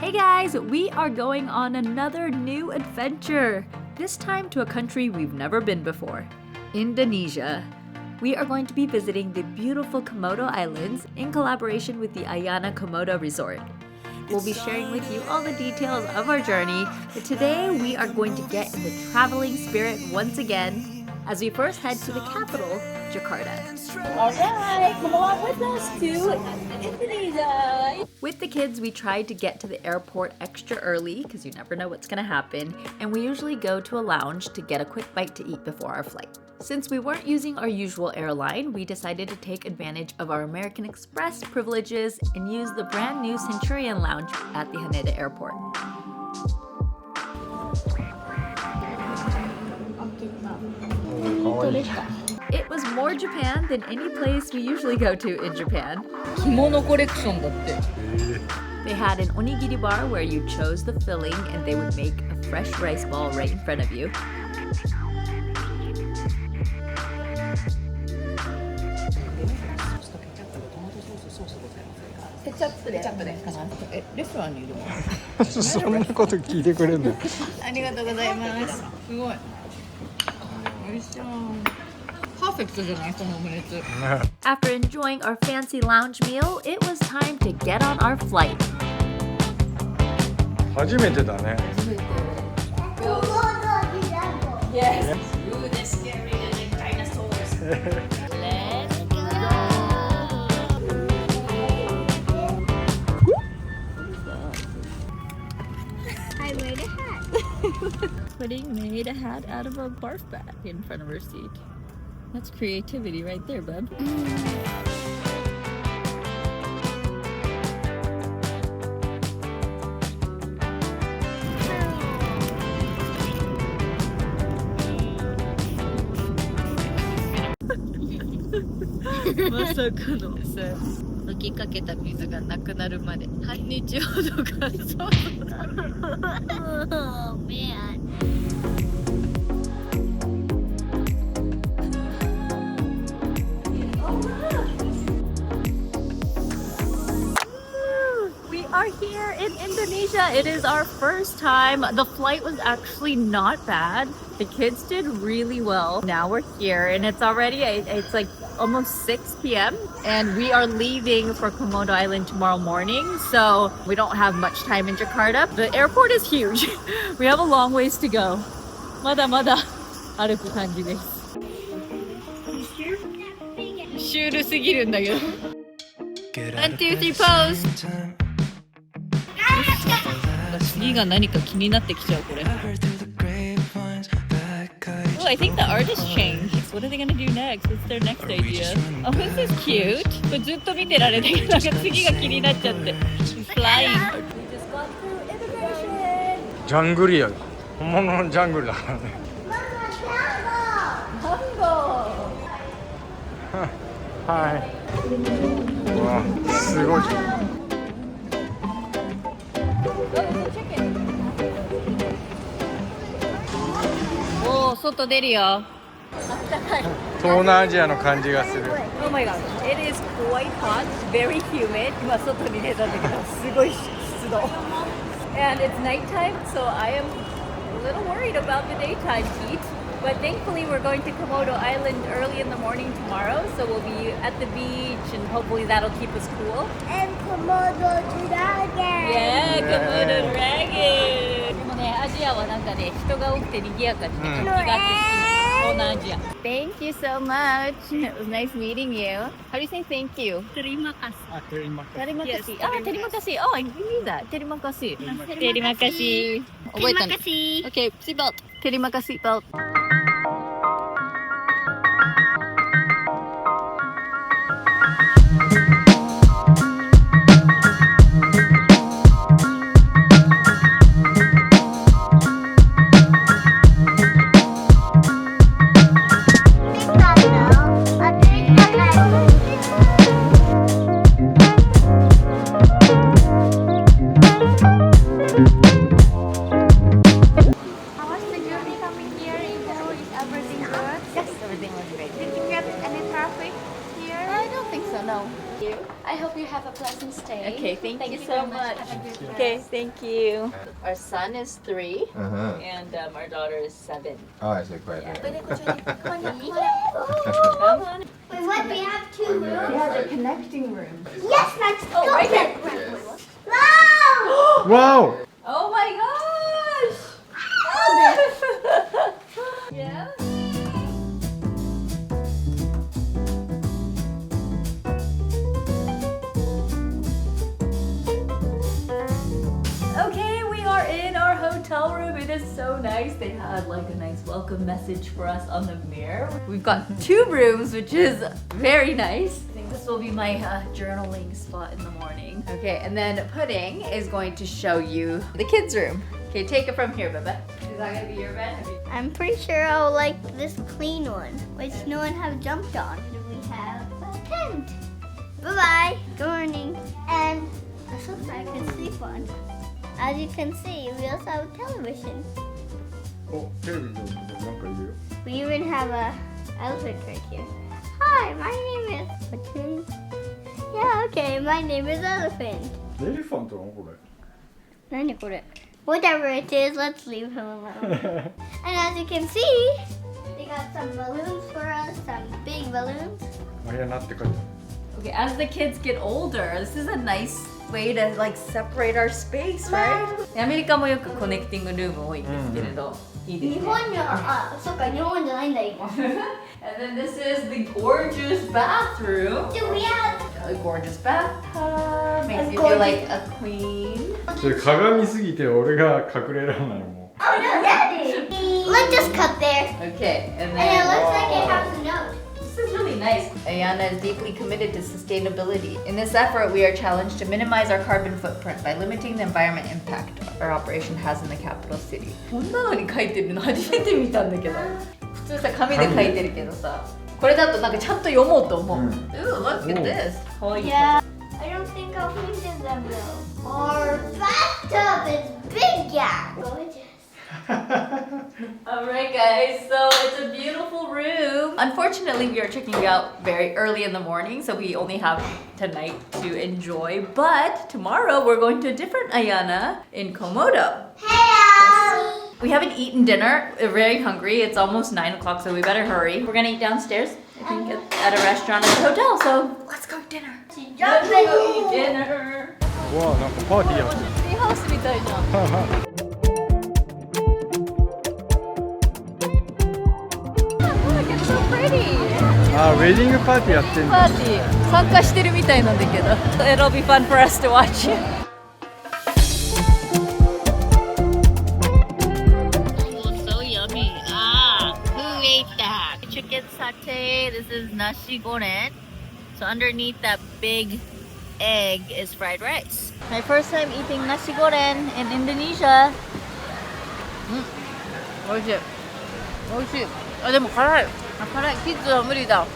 Hey guys, we are going on another new adventure. This time to a country we've never been before, Indonesia. We are going to be visiting the beautiful Komodo Islands in collaboration with the AYANA Komodo Resort. We'll be sharing with you all the details of our journey, but today we are going to get in the traveling spirit once again as we first head to the capital, Jakarta. Alright, come on with us to Indonesia! With the kids, we tried to get to the airport extra early because you never know what's going to happen, and we usually go to a lounge to get a quick bite to eat before our flight. Since we weren't using our usual airline, we decided to take advantage of our American Express privileges and use the brand new Centurion Lounge at the Haneda Airport. It was more Japan than any place we usually go to in Japan. 着物コレクションだって。 They had an onigiri bar where you chose the filling and they would make a fresh rice ball right in front of you. ケチャップでかな。レストランにいるの？そんなこと聞いてくれるの？ありがとうございます。すごい。美味しそう。パーフェクトじゃないこのオムレツ。After enjoying our fancy lounge meal, it was time to get on our flight. 初めてだね。 Yes. Ooh, they're scary and dinosaurs. Let's go. I made a hat. Pudding made a hat out of a barf bag in front of her seat. That's creativity right there, bub. Masaka 吹きかけた水がなくなるまで半日ほど乾燥。 Oh man. We are here in Indonesia. It is our first time. The flight was actually not bad. The kids did really well. Now we're here and it's already, it's like almost 6 p.m. and we are leaving for Komodo Island tomorrow morning. So we don't have much time in Jakarta. The airport is huge. We have a long ways to go. まだまだ歩く感じです。シュールすぎるんだけど。1, 2, 3, pose! 次が何か気になってきちゃうこれ。Oh, I think the artist changed. What are they gonna do next? What's their next idea? Oh, this is cute. これずっと見てられたけど、なんか次が気になっちゃって。He's flying. We just got through immigration. ジャングリアだ。本物のジャングルだからね。はい。うわ、すごい。おー、外出るよ。東南アジアの感じがする。Oh my god, it is quite hot, very humid. 今外に出たんだけど、すごい湿度。And it's nighttime, so I am a little worried about the daytime heat. But thankfully, we're going to Komodo Island early in the morning tomorrow, so we'll be at the beach, and hopefully that'll keep us cool. And Komodo dragon. Yeah, Komodo dragon. でもね、アジアはなんかね、人が多くて賑やかでね、活気があって好きな東南アジア。Thank you so much. It was nice meeting you. How do you say thank you? Terima kasih. Terima kasih. Oh, terima kasih. Oh, I knew that. Terima kasih. Terima kasih. Terima kasih. Okay, seatbelt. Terima kasih, seatbelt. How was the journey coming here in Thank you. Our son is 3 Uh-huh. and our daughter is 7. Oh, I see, quite a bit. Come on. Wait, what? We have 2 rooms? Yeah, they're connecting rooms. Yes, let's go. right here. Wow! Wow! Oh my gosh! Yeah. Okay, we are in our hotel room. It is so nice. They had like a nice welcome message for us on the mirror. We've got 2 rooms, which is very nice. I think this will be my journaling spot in the morning. Okay, and then Pudding is going to show you the kids' room. Okay, take it from here, Baba. Is that gonna be your bed? I'm pretty sure I'll like this clean one, which no one have jumped on. We have a tent. Bye-bye. Good morning. And a sofa I can sleep on. As you can see, we also have a television. お、テレビのなんかいるよ。 We even have a elephant right here. Hi, my name is... What's your name? Yeah, okay, my name is Elephant. エレファントなのこれ。 Whatever it is, let's leave him alone. And as you can see, they got some balloons for us, some big balloons. マリアナって書いてある。 Okay, as the kids get older, this is a nice way to like separate our space, right? アメリカもよくコネクティングルーム多いんですけれど、いいですね。日本には、あ、そっか、日本じゃないんだ今。 And then this is the gorgeous bathroom. Do we have A gorgeous bathtub. Makes you feel like a queen. それ鏡すぎて俺が隠れられないも Oh no, Daddy! Let's just cut there. Okay, and And it then looks like it has a note. this is really nice. AYANA is deeply committed to sustainability. In this effort, we are challenged to minimize our carbon footprint by limiting the environment impact our operation has in the capital city. こんなのに書いてるの初めて見たんだけど。普通さ紙で書いてるけどさ、これだとなんかちゃんと読もうと思う。Ooh, look at this. 可愛い。 Yeah. I don't think I'll paint them though. Our bathtub is big, yeah. Gorgeous. Alright guys, so it's a beautiful room. Unfortunately, we are checking out very early in the morning, so we only have tonight to enjoy. But tomorrow we're going to a different AYANA in Komodo. Hello. We haven't eaten dinner. We're very hungry. It's almost 9 o'clock, so we better hurry. We're gonna eat downstairs. I think at a restaurant at the hotel, so let's go dinner. Let's go eat dinner. う。わあ、なんかパーティーやってる。ツリーハウスみたいじゃん。Look, it's so pretty. あー、ウェディングパーティーやってんだ。パーティー参加してるみたいなんだけど It'll be fun for us to watch. So yummy. Ah, who ate that? Chicken satay. This is nasi goreng. So underneath that big egg is fried rice. My first time eating nasi goreng in Indonesia. 美味しい。美味しい。あ、でも辛い。あ、辛い。キッズは無理だ。ス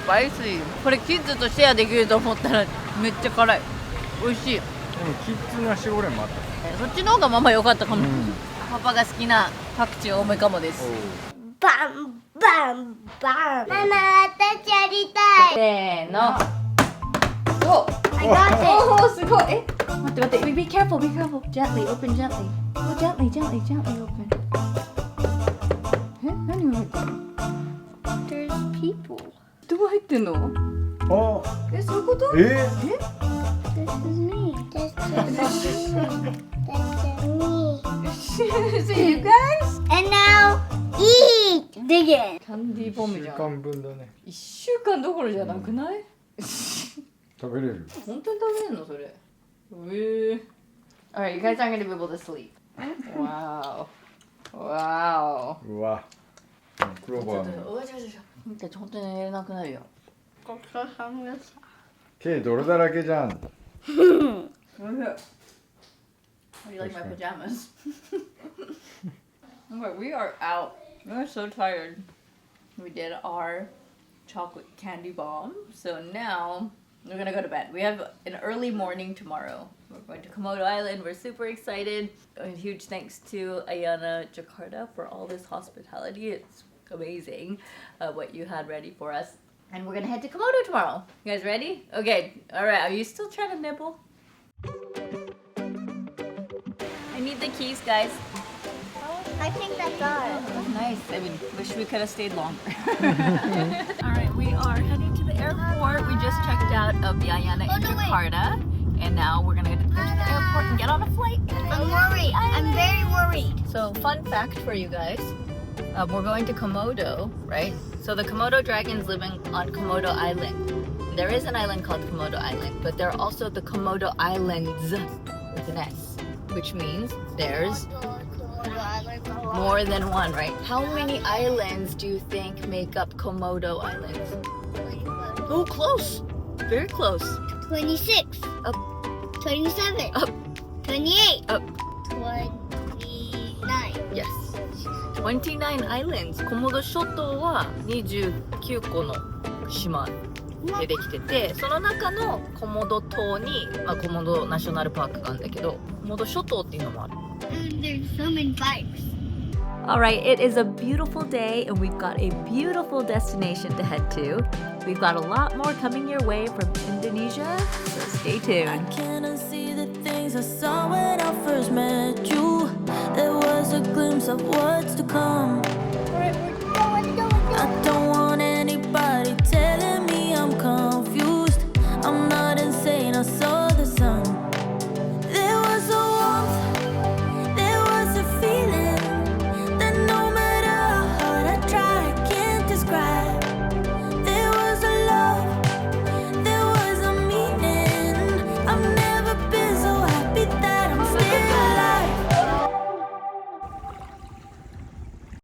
パイシー。これキッズとシェアできると思ったらめっちゃ辛い。美味しい。でもキッズなしゴレンもあった。そっちの方がママ良かったかも。パパが好きなパクチー多めかもです。 Bam, bam, bam. Mama, 私やりたい。せーの。お I got it. おーすごい。え、待って待って。Be careful, be careful. Gently, open gently. Oh, gently, gently, gently open. え、何が入ってるの？ There's people. 人が入ってんの？あ、え、そういうこと？え This is me. This is me. So you guys? And now, eat. Dig in. キャンディーボム週じゃん。間分だね。 1週間どころじゃなくない？食べれる。本当に食べれるのそれ？Alright, you guys aren't gonna be able to sleep. Wow. Wow. うわ。クローバーの。おいしょしょしょ。見て本当に寝れなくなるよ。ごちそうさまでした。毛泥だらけじゃん。How do you like my pajamas? Okay, we are out. We are so tired. We did our chocolate candy bomb. So now we're gonna go to bed. We have an early morning tomorrow. We're going to Komodo Island. We're super excited. A huge thanks to AYANA Jakarta for all this hospitality. It's amazing what you had ready for us. And we're gonna head to Komodo tomorrow. You guys ready? Okay. All right. Are you still trying to nibble? need the keys, guys. I think that's ours. Nice. I mean, wish we could have stayed longer. All right, we are heading to the airport. We just checked out of the AYANA in Jakarta, and now we're gonna go to the airport and get on a flight. I'm worried. I'm very worried. So, fun fact for you guys: we're going to Komodo, right? So the Komodo dragons live on Komodo Island. There is an island called Komodo Island, but there are also the Komodo Islands with an S, which means there's more than one, right? How many islands do you think make up Komodo Islands? Oh, close. Very close. 26. Up. 27. Up. 28. Up. 29. Yes. 29 islands. コモド諸島は29個の島でできてて、その中のコモド島に、コモドナショナルパークがあるんだけど、コモド諸島っていうのもある。And there's so many bikes. All right, it is a beautiful day and we've got a beautiful destination to head to. We've got a lot more coming your way from Indonesia, so stay tuned. I can't unsee the things I saw when I first met you. There was a glimpse of what's to come. I don't